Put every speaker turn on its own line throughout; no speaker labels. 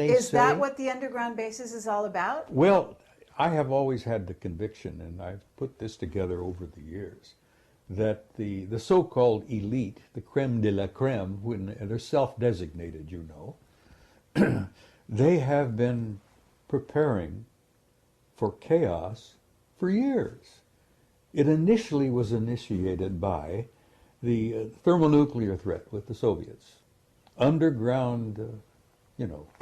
Is that what the underground bases is all about?
Well, I have always had the conviction, and I've put this together over the years, that the so-called elite, the creme de la creme, when they're self-designated, you know, they have been preparing for chaos for years. It initially was initiated by the thermonuclear threat with the Soviets. Underground,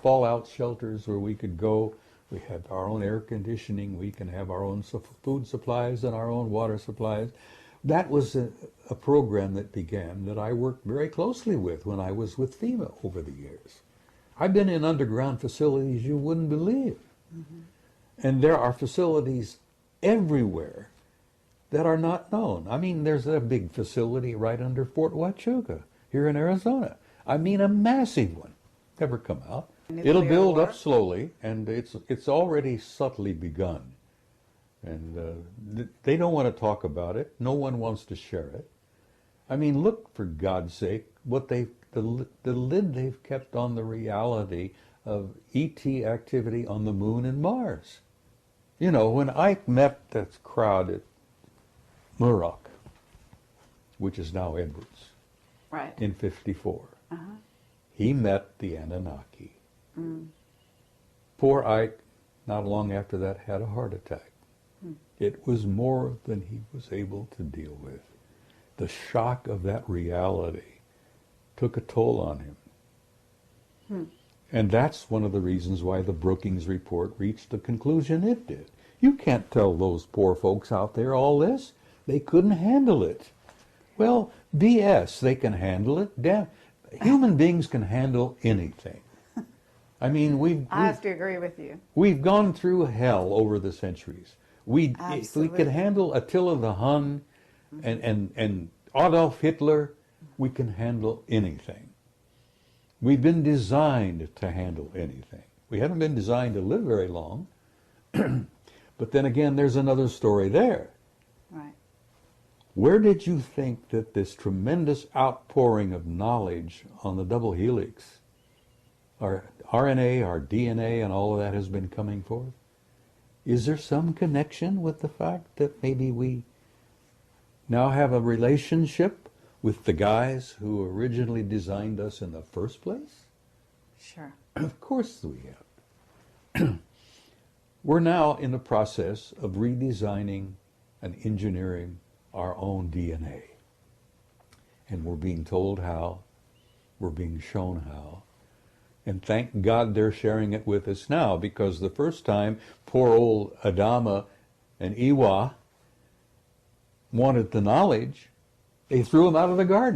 fallout shelters where we could go. We have our own air conditioning. We can have our own food supplies and our own water supplies. That was a program that began that I worked very closely with when I was with FEMA over the years. I've been in underground facilities you wouldn't believe. Mm-hmm. And there are facilities everywhere that are not known. I mean, there's a big facility right under Fort Huachuca here in Arizona. I mean, a massive one. Never come out. It'll build up slowly, and it's already subtly begun. And they don't want to talk about it. No one wants to share it. I mean, look, for God's sake, what the lid they've kept on the reality of ET activity on the moon and Mars. You know, when I met that crowd at Muroc, which is now Edwards,
right,
in '54, he met the Anunnaki. Mm. Poor Ike, not long after that, had a heart attack. Mm. It was more than he was able to deal with. The shock of that reality took a toll on him. Hmm. And that's one of the reasons why the Brookings report reached the conclusion it did. You can't tell those poor folks out there all this. They couldn't handle it. Well, BS, they can handle it. Damn, human beings can handle anything. I mean,
I have to agree with you.
We've gone through hell over the centuries. If we could handle Attila the Hun and Adolf Hitler, we can handle anything. We've been designed to handle anything. We haven't been designed to live very long. But then again, there's another story there.
Right.
Where did you think that this tremendous outpouring of knowledge on the double helix, our RNA, our DNA, and all of that has been coming forth? Is there some connection with the fact that maybe we now have a relationship with the guys who originally designed us in the first place?
Sure.
Of course we have. We're now in the process of redesigning and engineering our own DNA. And we're being told how, we're being shown how. And thank God they're sharing it with us now, because the first time poor old Adama and Iwa wanted the knowledge, they threw him out of the garden.